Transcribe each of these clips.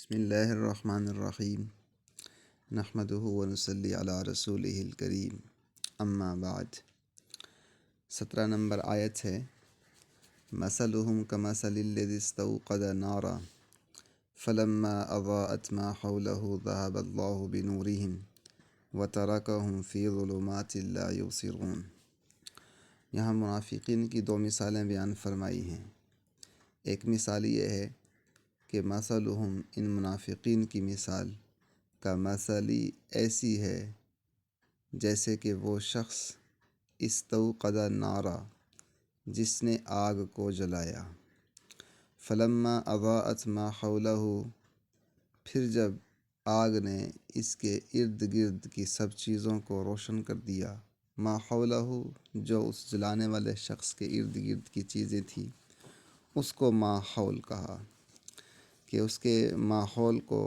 بسم اللہ الرحمن الرحیم نحمدہ ونصلی علی رسولہ الکریم اما بعد 17 نمبر آیت ہے مثلهم کمثل الذی استوقد نارا فلما اضاءت ما حوله ذهب اللہ بنورہم وترکہم فی ظلمات لا یبصرون۔ یہاں منافقین کی دو مثالیں بیان فرمائی ہیں۔ ایک مثال یہ ہے کہ مثلہم، ان منافقین کی مثال، کا مثلی ایسی ہے جیسے کہ وہ شخص استوقد نارا، جس نے آگ کو جلایا، فلما اضاءت ما حولہ، پھر جب آگ نے اس کے ارد گرد کی سب چیزوں کو روشن کر دیا، ما حولہ، جو اس جلانے والے شخص کے ارد گرد کی چیزیں تھیں، اس کو ما حول کہا کہ اس کے ماحول کو،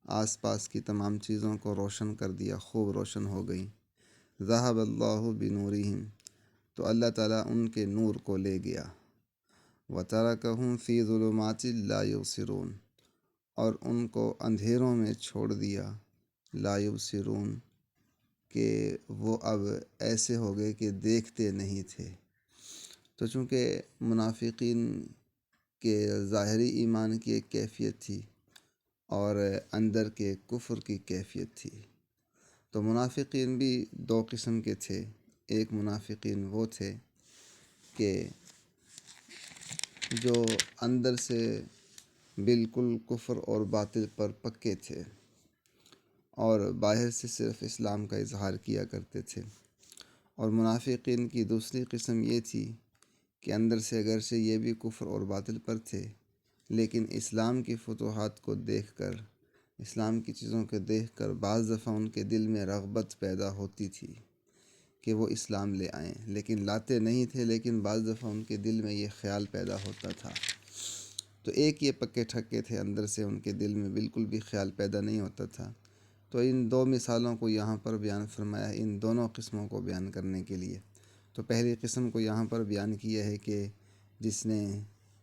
آس پاس کی تمام چیزوں کو روشن کر دیا، خوب روشن ہو گئیں۔ ذہب اللہ بنورہم، تو اللہ تعالیٰ ان کے نور کو لے گیا۔ وترکہم فی ظلمات لا یبصرون، اور ان کو اندھیروں میں چھوڑ دیا، لا یبصرون، کہ وہ اب ایسے ہو گئے کہ دیکھتے نہیں تھے۔ تو چونکہ منافقین کے ظاہری ایمان کی ایک کیفیت تھی اور اندر کے کفر کی کیفیت تھی، تو منافقین بھی دو قسم کے تھے۔ ایک منافقین وہ تھے کہ جو اندر سے بالکل کفر اور باطل پر پکے تھے اور باہر سے صرف اسلام کا اظہار کیا کرتے تھے، اور منافقین کی دوسری قسم یہ تھی کہ اندر سے اگرچہ یہ بھی کفر اور باطل پر تھے، لیکن اسلام کی فتوحات کو دیکھ کر، اسلام کی چیزوں کو دیکھ کر بعض دفعہ ان کے دل میں رغبت پیدا ہوتی تھی کہ وہ اسلام لے آئیں، لیکن لاتے نہیں تھے، لیکن بعض دفعہ ان کے دل میں یہ خیال پیدا ہوتا تھا۔ تو ایک یہ پکے ٹھکے تھے، اندر سے ان کے دل میں بالکل بھی خیال پیدا نہیں ہوتا تھا۔ تو ان دو مثالوں کو یہاں پر بیان فرمایا ہے، ان دونوں قسموں کو بیان کرنے کے لیے۔ تو پہلی قسم کو یہاں پر بیان کیا ہے کہ جس نے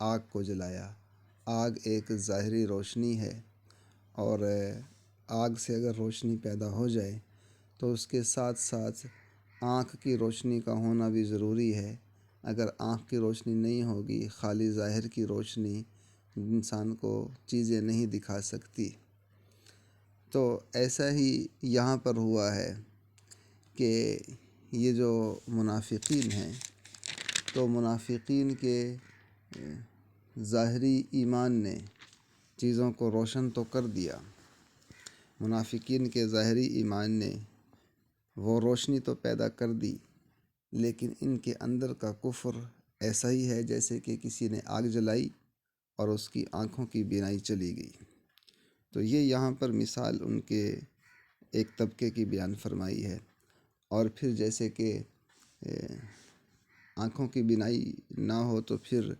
آگ کو جلایا۔ آگ ایک ظاہری روشنی ہے، اور آگ سے اگر روشنی پیدا ہو جائے تو اس کے ساتھ ساتھ آنکھ کی روشنی کا ہونا بھی ضروری ہے۔ اگر آنکھ کی روشنی نہیں ہوگی، خالی ظاہر کی روشنی انسان کو چیزیں نہیں دکھا سکتی۔ تو ایسا ہی یہاں پر ہوا ہے کہ یہ جو منافقین ہیں، تو منافقین کے ظاہری ایمان نے چیزوں کو روشن تو کر دیا، منافقین کے ظاہری ایمان نے وہ روشنی تو پیدا کر دی، لیکن ان کے اندر کا کفر ایسا ہی ہے جیسے کہ کسی نے آگ جلائی اور اس کی آنکھوں کی بینائی چلی گئی۔ تو یہ یہاں پر مثال ان کے ایک طبقے کی بیان فرمائی ہے۔ اور پھر جیسے کہ آنکھوں کی بینائی نہ ہو تو پھر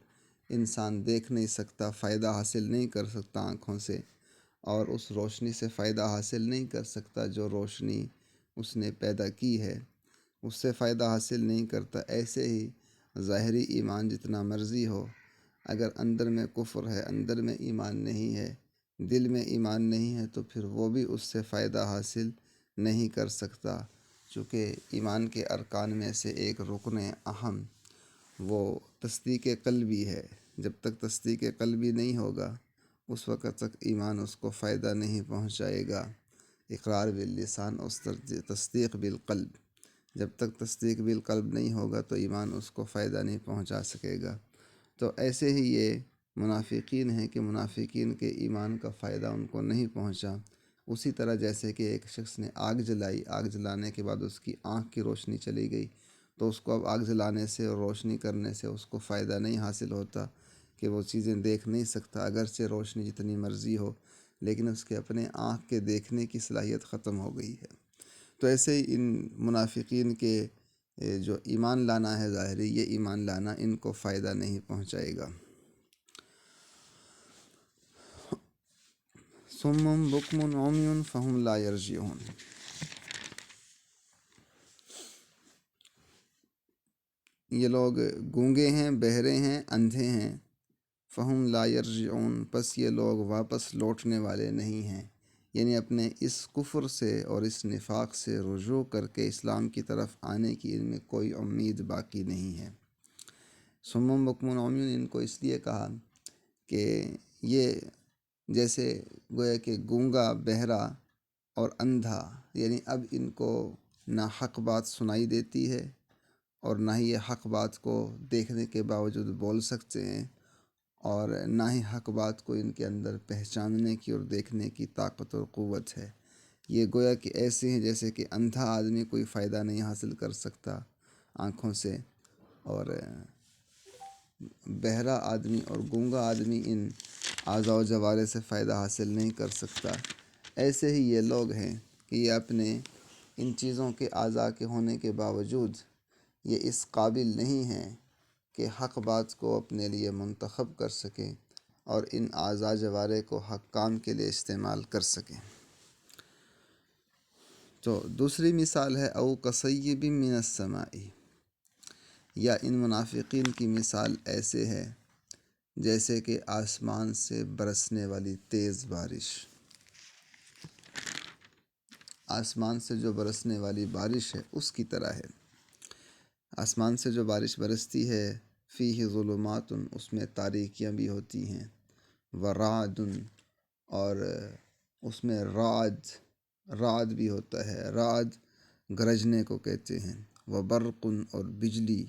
انسان دیکھ نہیں سکتا، فائدہ حاصل نہیں کر سکتا آنکھوں سے، اور اس روشنی سے فائدہ حاصل نہیں کر سکتا جو روشنی اس نے پیدا کی ہے، اس سے فائدہ حاصل نہیں کرتا۔ ایسے ہی ظاہری ایمان جتنا مرضی ہو، اگر اندر میں کفر ہے، اندر میں ایمان نہیں ہے، دل میں ایمان نہیں ہے، تو پھر وہ بھی اس سے فائدہ حاصل نہیں کر سکتا، چونکہ ایمان کے ارکان میں سے ایک رکن اہم وہ تصدیق قلبی ہے۔ جب تک تصدیق قلبی نہیں ہوگا، اس وقت تک ایمان اس کو فائدہ نہیں پہنچائے گا۔ اقرار باللسان اور تصدیق بالقلب، جب تک تصدیق بالقلب نہیں ہوگا تو ایمان اس کو فائدہ نہیں پہنچا سکے گا۔ تو ایسے ہی یہ منافقین ہیں کہ منافقین کے ایمان کا فائدہ ان کو نہیں پہنچا۔ اسی طرح جیسے کہ ایک شخص نے آگ جلائی، آگ جلانے کے بعد اس کی آنکھ کی روشنی چلی گئی، تو اس کو اب آگ جلانے سے اور روشنی کرنے سے اس کو فائدہ نہیں حاصل ہوتا کہ وہ چیزیں دیکھ نہیں سکتا، اگرچہ روشنی جتنی مرضی ہو، لیکن اس کے اپنے آنکھ کے دیکھنے کی صلاحیت ختم ہو گئی ہے۔ تو ایسے ہی ان منافقین کے جو ایمان لانا ہے ظاہری، یہ ایمان لانا ان کو فائدہ نہیں پہنچائے گا۔ صم بکم عمی فہم لا یرجعون، یہ لوگ گونگے ہیں، بہرے ہیں، اندھے ہیں، فہم لا یرجعون، پس یہ لوگ واپس لوٹنے والے نہیں ہیں، یعنی اپنے اس کفر سے اور اس نفاق سے رجوع کر کے اسلام کی طرف آنے کی ان میں کوئی امید باقی نہیں ہے۔ صم بکم عمی، ان کو اس لیے کہا کہ یہ جیسے گویا کہ گونگا، بہرا اور اندھا، یعنی اب ان کو نہ حق بات سنائی دیتی ہے اور نہ ہی یہ حق بات کو دیکھنے کے باوجود بول سکتے ہیں، اور نہ ہی حق بات کو ان کے اندر پہچاننے کی اور دیکھنے کی طاقت اور قوت ہے۔ یہ گویا کہ ایسے ہیں جیسے کہ اندھا آدمی کوئی فائدہ نہیں حاصل کر سکتا آنکھوں سے، اور بہرا آدمی اور گونگا آدمی ان اعضاء و جوارے سے فائدہ حاصل نہیں کر سکتا۔ ایسے ہی یہ لوگ ہیں کہ یہ اپنے ان چیزوں کے اعضاء کے ہونے کے باوجود یہ اس قابل نہیں ہیں کہ حق بات کو اپنے لیے منتخب کر سکیں اور ان اعضاء جوارے کو حق کام کے لیے استعمال کر سکیں۔ تو دوسری مثال ہے او کصیب من السماء، یا ان منافقین کی مثال ایسے ہے جیسے کہ آسمان سے برسنے والی تیز بارش۔ آسمان سے جو برسنے والی بارش ہے اس کی طرح ہے۔ آسمان سے جو بارش برستی ہے، فیہ ظلمات، اس میں تاریکیاں بھی ہوتی ہیں، ورعد، اور اس میں رعد بھی ہوتا ہے۔ رعد گرجنے کو کہتے ہیں، وبرق، اور بجلی،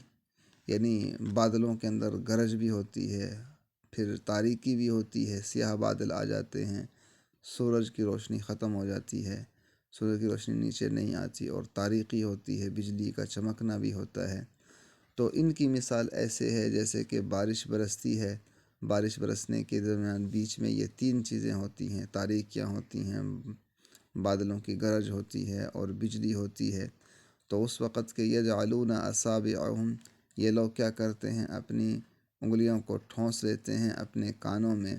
یعنی بادلوں کے اندر گرج بھی ہوتی ہے، پھر تاریکی بھی ہوتی ہے، سیاہ بادل آ جاتے ہیں، سورج کی روشنی ختم ہو جاتی ہے، سورج کی روشنی نیچے نہیں آتی، اور تاریکی ہوتی ہے، بجلی کا چمکنا بھی ہوتا ہے۔ تو ان کی مثال ایسے ہے جیسے کہ بارش برستی ہے، بارش برسنے کے درمیان بیچ میں یہ تین چیزیں ہوتی ہیں، تاریکیاں ہوتی ہیں، بادلوں کی گرج ہوتی ہے اور بجلی ہوتی ہے۔ تو اس وقت کے یجعلون اصابعہم، یہ لوگ کیا کرتے ہیں، اپنی انگلیوں کو ٹھونس لیتے ہیں اپنے کانوں میں،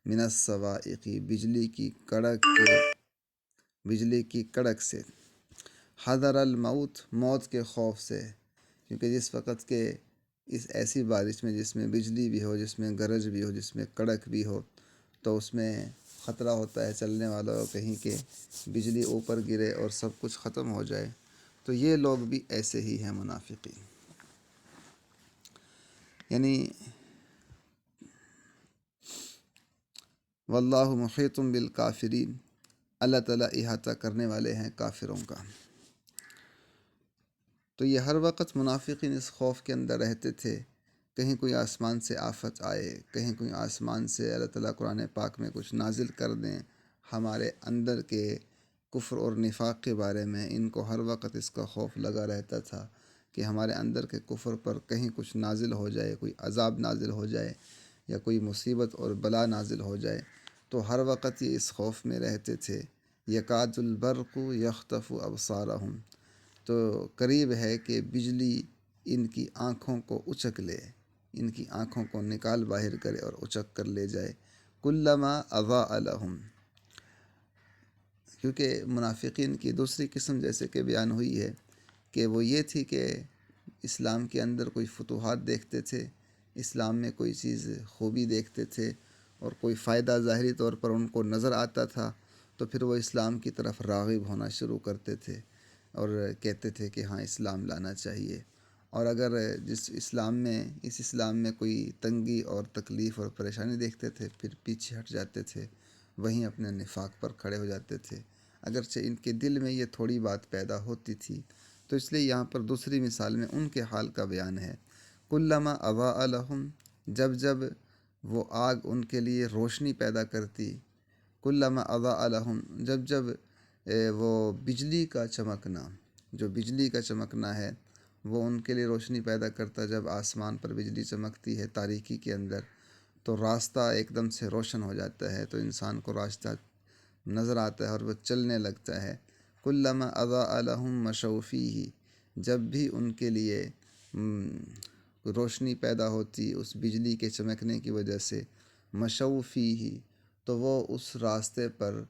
من الصواعق، بجلی کی کڑک سے، حذر الموت، موت کے خوف سے، کیونکہ جس وقت کے اس ایسی بارش میں جس میں بجلی بھی ہو، جس میں گرج بھی ہو، جس میں کڑک بھی ہو، تو اس میں خطرہ ہوتا ہے چلنے والوں کو کہیں کہ بجلی اوپر گرے اور سب کچھ ختم ہو جائے۔ تو یہ لوگ بھی ایسے ہی ہیں منافقین، یعنی واللہ محیط بالکافرین، اللہ تعالیٰ احاطہ کرنے والے ہیں کافروں کا۔ تو یہ ہر وقت منافقین اس خوف کے اندر رہتے تھے، کہیں کوئی آسمان سے آفت آئے، کہیں کوئی آسمان سے اللہ تعالیٰ قرآن پاک میں کچھ نازل کر دیں ہمارے اندر کے کفر اور نفاق کے بارے میں۔ ان کو ہر وقت اس کا خوف لگا رہتا تھا کہ ہمارے اندر کے کفر پر کہیں کچھ نازل ہو جائے، کوئی عذاب نازل ہو جائے یا کوئی مصیبت اور بلا نازل ہو جائے۔ تو ہر وقت یہ اس خوف میں رہتے تھے۔ یکاد البرق یخطف ابصارہم، تو قریب ہے کہ بجلی ان کی آنکھوں کو اچک لے، ان کی آنکھوں کو نکال باہر کرے اور اچک کر لے جائے۔ کلما اضاء لہم، کیونکہ منافقین کی دوسری قسم جیسے کہ بیان ہوئی ہے کہ وہ یہ تھی کہ اسلام کے اندر کوئی فتوحات دیکھتے تھے، اسلام میں کوئی چیز خوبی دیکھتے تھے اور کوئی فائدہ ظاہری طور پر ان کو نظر آتا تھا، تو پھر وہ اسلام کی طرف راغب ہونا شروع کرتے تھے اور کہتے تھے کہ ہاں اسلام لانا چاہیے۔ اور اگر اس اسلام میں کوئی تنگی اور تکلیف اور پریشانی دیکھتے تھے، پھر پیچھے ہٹ جاتے تھے، وہیں اپنے نفاق پر کھڑے ہو جاتے تھے، اگرچہ ان کے دل میں یہ تھوڑی بات پیدا ہوتی تھی۔ تو اس لیے یہاں پر دوسری مثال میں ان کے حال کا بیان ہے۔ کلما اضاء لہم، جب جب وہ آگ ان کے لیے روشنی پیدا کرتی، کلما اضاء لہم، جب جب وہ بجلی کا چمکنا، جو بجلی کا چمکنا ہے وہ ان کے لیے روشنی پیدا کرتا، جب آسمان پر بجلی چمکتی ہے تاریکی کے اندر تو راستہ ایک دم سے روشن ہو جاتا ہے، تو انسان کو راستہ نظر آتا ہے اور وہ چلنے لگتا ہے۔ کلما اضاء لہم مشوا فیہ، جب بھی ان کے لیے روشنی پیدا ہوتی اس بجلی کے چمکنے کی وجہ سے، مشوا فیہ، تو وہ اس راستے پر،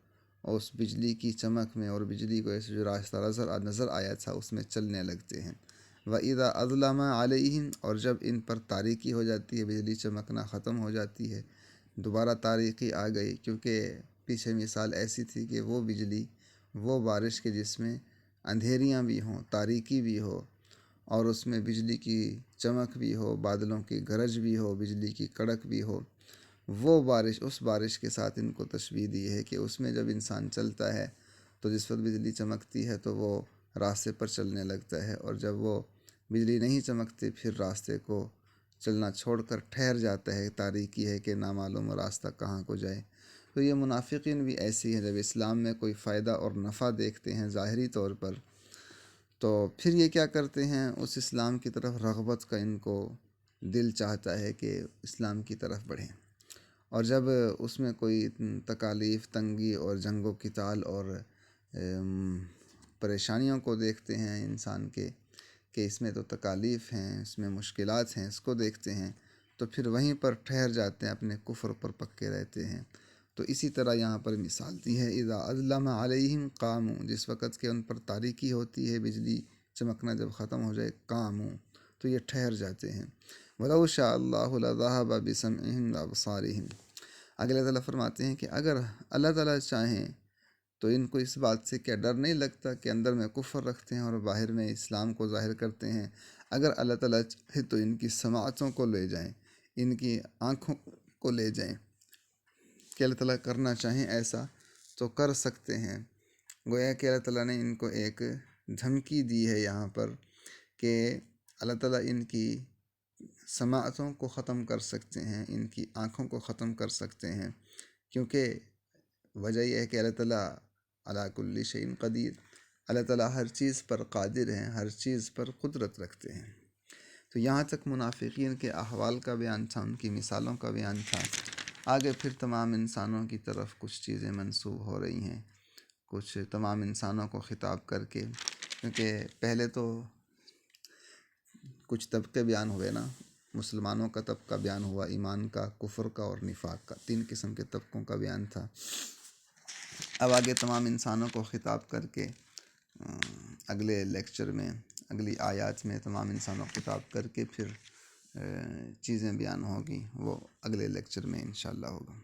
اس بجلی کی چمک میں اور بجلی کو ایسے جو راستہ نظر آیا تھا اس میں چلنے لگتے ہیں۔ وَإِذَا أَظْلَمَ عَلَيْهِمْ، اور جب ان پر تاریکی ہو جاتی ہے، بجلی چمکنا ختم ہو جاتی ہے، دوبارہ تاریکی آ گئی، کیونکہ پیچھے مثال ایسی تھی کہ وہ بجلی، وہ بارش کے جس میں اندھیریاں بھی ہوں، تاریکی بھی ہو، اور اس میں بجلی کی چمک بھی ہو، بادلوں کی گرج بھی ہو، بجلی کی کڑک بھی ہو، وہ بارش، اس بارش کے ساتھ ان کو تشبیہ دی ہے کہ اس میں جب انسان چلتا ہے تو جس وقت بجلی چمکتی ہے تو وہ راستے پر چلنے لگتا ہے، اور جب وہ بجلی نہیں چمکتی پھر راستے کو چلنا چھوڑ کر ٹھہر جاتا ہے، تاریکی ہے کہ نامعلوم راستہ کہاں کو جائے۔ تو یہ منافقین بھی ایسی ہیں، جب اسلام میں کوئی فائدہ اور نفع دیکھتے ہیں ظاہری طور پر، تو پھر یہ کیا کرتے ہیں، اس اسلام کی طرف رغبت کا ان کو دل چاہتا ہے کہ اسلام کی طرف بڑھیں، اور جب اس میں کوئی تکالیف، تنگی اور جنگ و قتال اور پریشانیوں کو دیکھتے ہیں انسان کے، کہ اس میں تو تکالیف ہیں، اس میں مشکلات ہیں، اس کو دیکھتے ہیں تو پھر وہیں پر ٹھہر جاتے ہیں، اپنے کفر پر پکے رہتے ہیں۔ تو اسی طرح یہاں پر مثال دی ہے، اذا اظلم علیہم قاموا، جس وقت کہ ان پر تاریکی ہوتی ہے، بجلی چمکنا جب ختم ہو جائے، قاموا، تو یہ ٹھہر جاتے ہیں۔ وَلَوْ شَاءَ اللَّهُ لَذَهَبَ بِسَمْعِهِمْ وَأَبْصَارِهِمْ، اگلے تعالیٰ فرماتے ہیں کہ اگر اللہ تعالیٰ چاہیں تو ان کو اس بات سے کیا ڈر نہیں لگتا کہ اندر میں کفر رکھتے ہیں اور باہر میں اسلام کو ظاہر کرتے ہیں؟ اگر اللہ تعالیٰ چاہے تو ان کی سماعتوں کو لے جائیں، ان کی آنکھوں کو لے جائیں، کہ اللہ تعالیٰ کرنا چاہیں ایسا تو کر سکتے ہیں۔ گویا کہ اللہ تعالیٰ نے ان کو ایک دھمکی دی ہے یہاں پر کہ اللہ تعالیٰ ان کی سماعتوں کو ختم کر سکتے ہیں، ان کی آنکھوں کو ختم کر سکتے ہیں، کیونکہ وجہ یہ ہے کہ اللہ تعالیٰ علی کل شیء قدیر، اللہ تعالیٰ ہر چیز پر قادر ہیں، ہر چیز پر قدرت رکھتے ہیں۔ تو یہاں تک منافقین کے احوال کا بیان تھا، ان کی مثالوں کا بیان تھا۔ آگے پھر تمام انسانوں کی طرف کچھ چیزیں منسوب ہو رہی ہیں، کچھ تمام انسانوں کو خطاب کر کے، کیونکہ پہلے تو کچھ طبقے بیان ہوئے نا، مسلمانوں کا طبقہ بیان ہوا، ایمان کا، کفر کا اور نفاق کا، 3 قسم کے طبقوں کا بیان تھا۔ اب آگے تمام انسانوں کو خطاب کر کے اگلے لیکچر میں، اگلی آیات میں تمام انسانوں کو خطاب کر کے پھر چیزیں بیان ہوگی، وہ اگلے لیکچر میں انشاءاللہ ہوگا۔